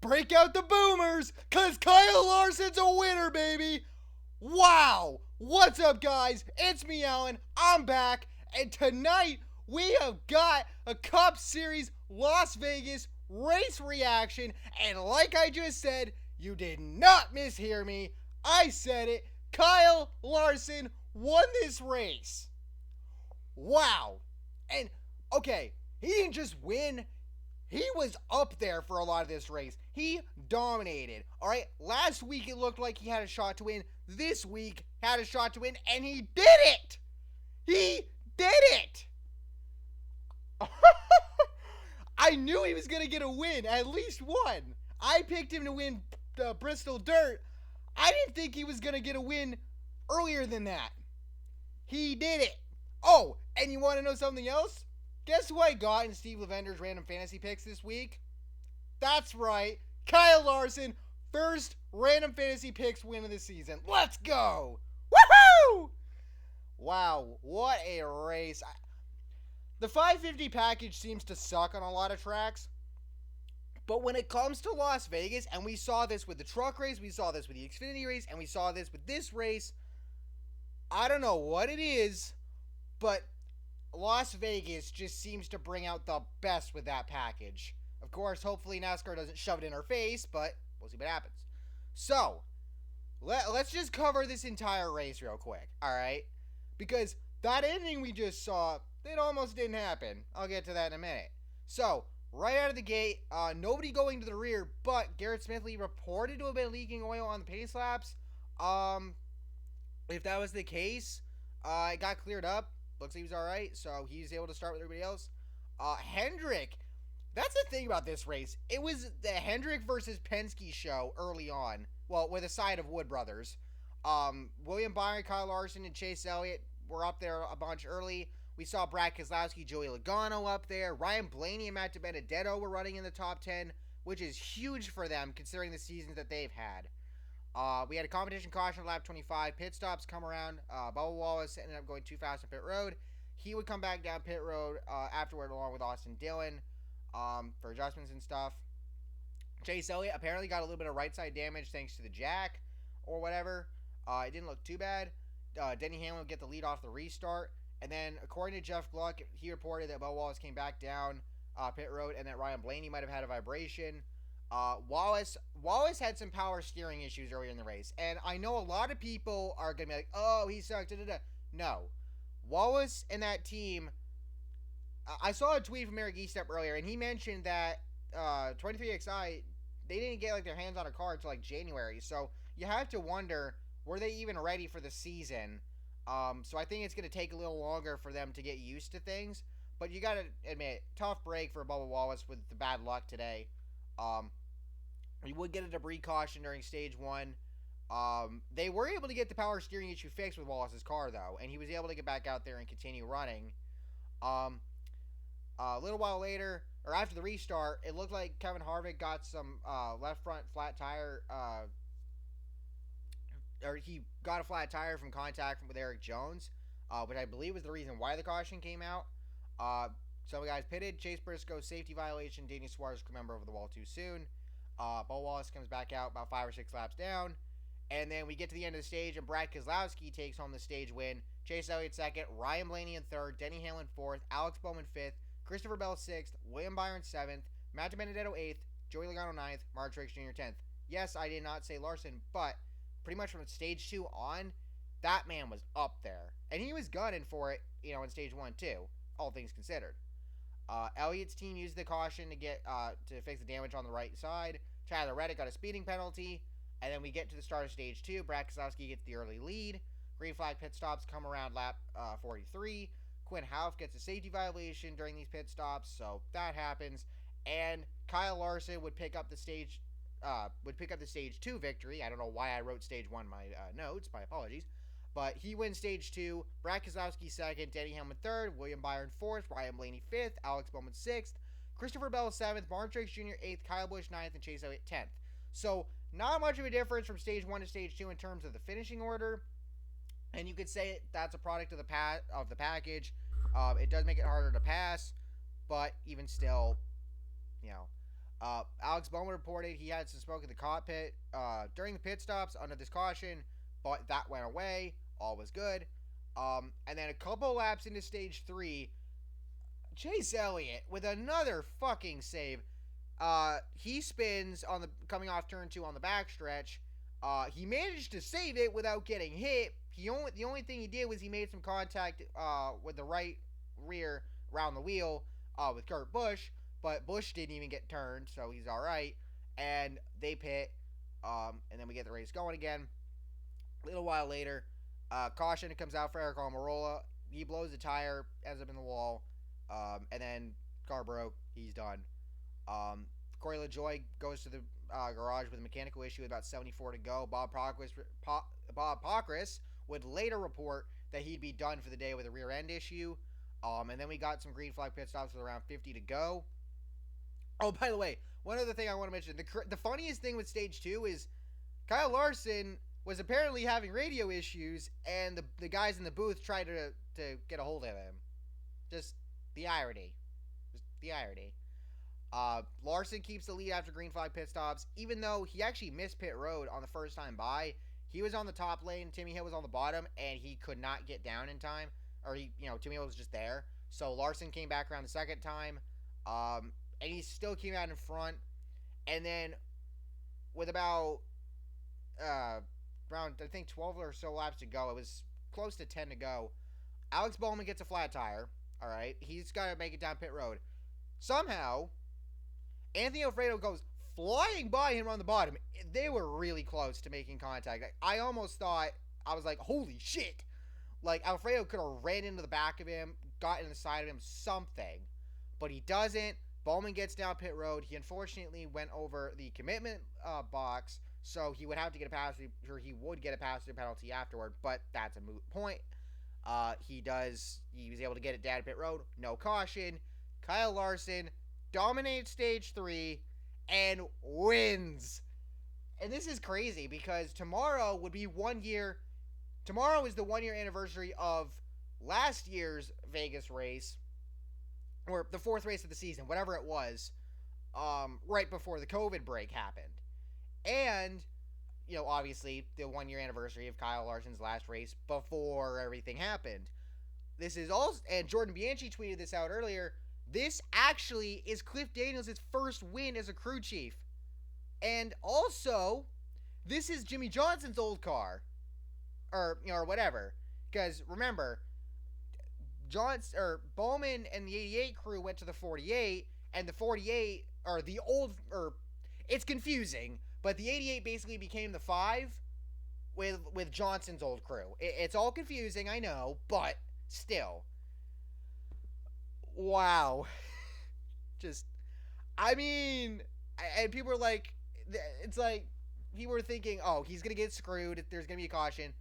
Break out the boomers, cause Kyle Larson's a winner, baby! Wow! What's up, guys? It's me, Alan. I'm back, and tonight we have got a Cup Series Las Vegas race reaction, and like I just said, you did not mishear me. I said it. Kyle Larson won this race. Wow. And, okay, he didn't just win. He was up there for a lot of this race. He dominated. All right, last week it looked like he had a shot to win. This week had a shot to win, and he did it. He did it. I knew he was going to get a win, at least one. I picked him to win Bristol Dirt. I didn't think he was going to get a win earlier than that. He did it. Oh, and you want to know something else? Guess who I got in Steve Lavender's random fantasy picks this week? That's right, Kyle Larson, first random fantasy picks win of the season. Let's go! Woohoo! Wow, what a race. The 550 package seems to suck on a lot of tracks, but when it comes to Las Vegas, and we saw this with the truck race, we saw this with the Xfinity race, and we saw this with this race, I don't know what it is, but Las Vegas just seems to bring out the best with that package. Of course, hopefully NASCAR doesn't shove it in our face, but we'll see what happens. So, let's just cover this entire race real quick, alright? Because that ending we just saw, it almost didn't happen. I'll get to that in a minute. So, right out of the gate, nobody going to the rear, but Garrett Smithley reported to have been leaking oil on the pace laps. If that was the case, it got cleared up. Looks like he was alright, so he's able to start with everybody else. Hendrick, that's the thing about this race. It was the Hendrick versus Penske show early on. Well, with a side of Wood Brothers. William Byron, Kyle Larson, and Chase Elliott were up there a bunch early. We saw Brad Keselowski, Joey Logano up there. Ryan Blaney and Matt DiBenedetto were running in the top 10, which is huge for them considering the seasons that they've had. We had a competition caution at lap 25. Pit stops come around. Bubba Wallace ended up going too fast on pit road. He would come back down pit road afterward along with Austin Dillon for adjustments and stuff. Chase Elliott apparently got a little bit of right side damage thanks to the jack or whatever. It didn't look too bad. Denny Hamlin would get the lead off the restart. And then according to Jeff Gluck, he reported that Bubba Wallace came back down pit road and that Ryan Blaney might have had a vibration. Wallace had some power steering issues earlier in the race, and I know a lot of people are going to be like, oh, he sucked, da-da-da. No. Wallace and that team, I saw a tweet from Eric Eastep earlier, and he mentioned that 23XI, they didn't get like their hands on a car until like January, so you have to wonder, were they even ready for the season? So I think it's going to take a little longer for them to get used to things, but you got to admit, tough break for Bubba Wallace with the bad luck today. We would get a debris caution during stage 1. They were able to get the power steering issue fixed with Wallace's car, though, and he was able to get back out there and continue running. A little while later, or after the restart, it looked like Kevin Harvick got some left front flat tire, or he got a flat tire from contact with Eric Jones, which I believe was the reason why the caution came out. Some guys pitted. Chase Briscoe, safety violation. Danny Suarez could remember over the wall too soon. Bubba Wallace comes back out about 5 or 6 laps down. And then we get to the end of the stage, and Brad Keselowski takes home the stage win. Chase Elliott second, Ryan Blaney in third, Denny Hamlin fourth, Alex Bowman fifth, Christopher Bell sixth, William Byron seventh, Matt DiBenedetto eighth, Joey Logano ninth, Mark Truex Jr. 10th. Yes, I did not say Larson, but pretty much from stage 2 on, that man was up there. And he was gunning for it, in stage 1 too, all things considered. Elliott's team used the caution to get to fix the damage on the right side. Tyler Reddick got a speeding penalty. And then we get to the start of stage 2. Brad Keselowski gets the early lead. Green flag pit stops come around lap 43. Quinn Houff gets a safety violation during these pit stops, so that happens. And Kyle Larson would pick up the stage 2 victory. I don't know why I wrote stage 1 in my notes. My apologies. But he wins stage 2. Brad Keselowski second. Denny Hamlin third. William Byron fourth. Ryan Blaney fifth. Alex Bowman sixth. Christopher Bell seventh. Mark Truex Jr. eighth. Kyle Busch ninth. And Chase Elliott 10th. So not much of a difference from stage 1 to stage 2 in terms of the finishing order. And you could say that's a product of the package. It does make it harder to pass. But even still, Alex Bowman reported he had some smoke in the cockpit during the pit stops under this caution, but that went away. All was good. And then a couple laps into stage 3, Chase Elliott with another fucking save. He spins on the coming off turn 2 on the backstretch. He managed to save it without getting hit. The only thing he did was he made some contact with the right rear around the wheel with Kurt Busch, but Busch didn't even get turned, so he's all right. And they pit, and then we get the race going again. A little while later, caution comes out for Eric Almirola. He blows the tire, ends up in the wall, and then car broke. He's done. Corey LaJoie goes to the garage with a mechanical issue with about 74 to go. Bob Pockris would later report that he'd be done for the day with a rear end issue. And then we got some green flag pit stops with around 50 to go. Oh, by the way, one other thing I want to mention. The funniest thing with stage 2 is Kyle Larson was apparently having radio issues, and the guys in the booth tried to get a hold of him. Just the irony. Larson keeps the lead after green flag pit stops, even though he actually missed pit road on the first time by. He was on the top lane, Timmy Hill was on the bottom, and he could not get down in time. Or Timmy Hill was just there. So Larson came back around the second time, and he still came out in front. And then with about around, I think, 12 or so laps to go, it was close to 10 to go, Alex Bowman gets a flat tire. All right, he's got to make it down pit road. Somehow, Anthony Alfredo goes flying by him on the bottom. They were really close to making contact. I almost thought, I was like, holy shit. Like, Alfredo could have ran into the back of him, got in the side of him, something. But he doesn't. Bowman gets down pit road. He unfortunately went over the commitment box, so he would have to get a passenger, or he would get a passenger penalty afterward, but that's a moot point. He was able to get it down pit road, no caution. Kyle Larson dominates stage 3 and wins. And this is crazy because tomorrow would be 1 year. Tomorrow is the 1 year anniversary of last year's Vegas race, or the 4th race of the season, whatever it was, right before the COVID break happened. And, obviously the 1 year anniversary of Kyle Larson's last race before everything happened. This is also, and Jordan Bianchi tweeted this out earlier, this actually is Cliff Daniels' first win as a crew chief. And also, this is Jimmy Johnson's old car. Or whatever. Because, remember, Bowman and the 88 crew went to the 48, and the 48, it's confusing, but the 88 basically became the 5 with Johnson's old crew. It's all confusing, I know, but still. Wow. And people were like, it's like, people were thinking, oh, he's going to get screwed, there's going to be a caution.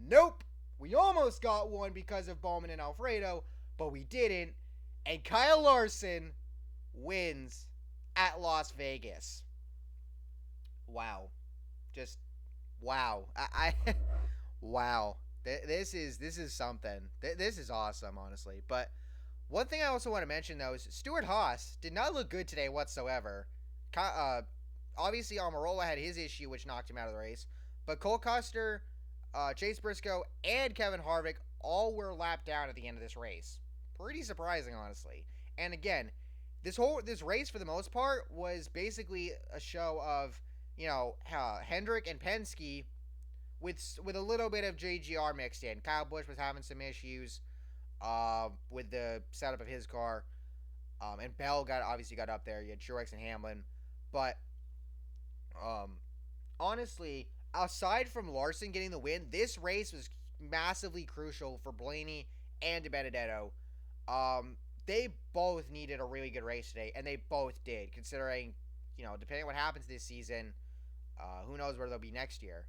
Nope. We almost got one because of Bowman and Alfredo, but we didn't. And Kyle Larson wins at Las Vegas. Wow. Just wow. Wow. This is something. This is awesome, honestly. But one thing I also want to mention, though, is Stuart Haas did not look good today whatsoever. Obviously, Almirola had his issue, which knocked him out of the race. But Cole Custer, Chase Briscoe, and Kevin Harvick all were lapped down at the end of this race. Pretty surprising, honestly. And again, this race, for the most part, was basically a show of, Hendrick and Penske with a little bit of JGR mixed in. Kyle Busch was having some issues with the setup of his car. And Bell obviously got up there. You had Truex and Hamlin. But honestly, aside from Larson getting the win, this race was massively crucial for Blaney and DiBenedetto. They both needed a really good race today, and they both did, considering, depending on what happens this season, who knows where they'll be next year.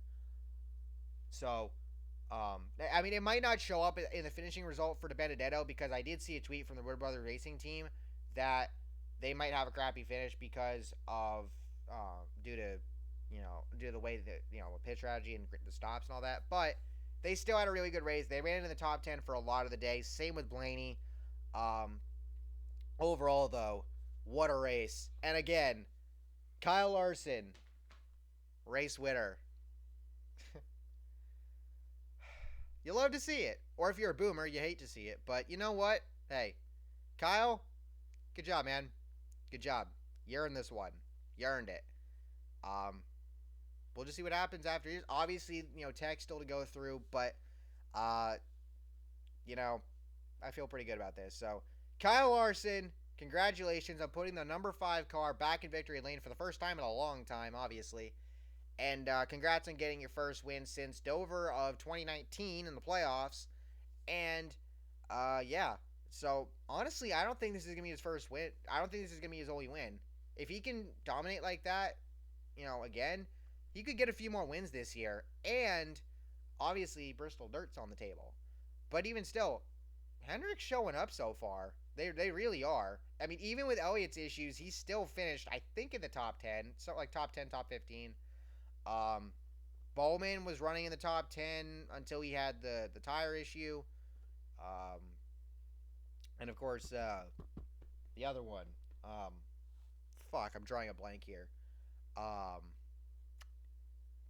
So, it might not show up in the finishing result for DiBenedetto, because I did see a tweet from the Wood Brothers Racing team that they might have a crappy finish because of, due to the way that, pit strategy and the stops and all that. But they still had a really good race. They ran into the top 10 for a lot of the day. Same with Blaney. Overall, though, what a race. And again, Kyle Larson, race winner. You love to see it. Or if you're a boomer, you hate to see it. But you know what? Hey, Kyle, good job, man. Good job. You earned this one. You earned it. Um, we'll just see what happens after this. Obviously, tech still to go through, but uh, you know, I feel pretty good about this. So, Kyle Larson, congratulations on putting the number 5 car back in victory lane for the first time in a long time, obviously. And congrats on getting your first win since Dover of 2019 in the playoffs. And yeah, so honestly, I don't think this is gonna be his first win. I don't think this is gonna be his only win. If he can dominate like that, again, he could get a few more wins this year. And obviously, Bristol Dirt's on the table. But even still, Hendrick's showing up so far. They really are. I mean, even with Elliott's issues, he's still finished, I think, in the top 10. So like top 10, top 15. Bowman was running in the top 10 until he had the tire issue. And of course, the other one. I'm drawing a blank here.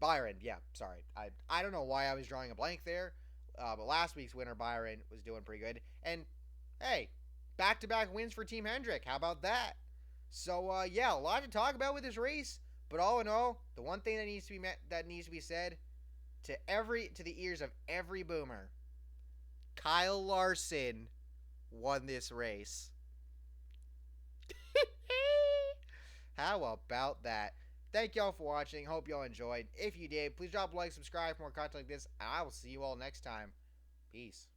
Byron, yeah, sorry. I don't know why I was drawing a blank there. But last week's winner, Byron, was doing pretty good. And, hey, back-to-back wins for Team Hendrick. How about that? So, yeah, a lot to talk about with this race. But all in all, the one thing that needs to be said to the ears of every boomer, Kyle Larson won this race. How about that? Thank y'all for watching. Hope y'all enjoyed. If you did, please drop a like, subscribe for more content like this, and I will see you all next time. Peace.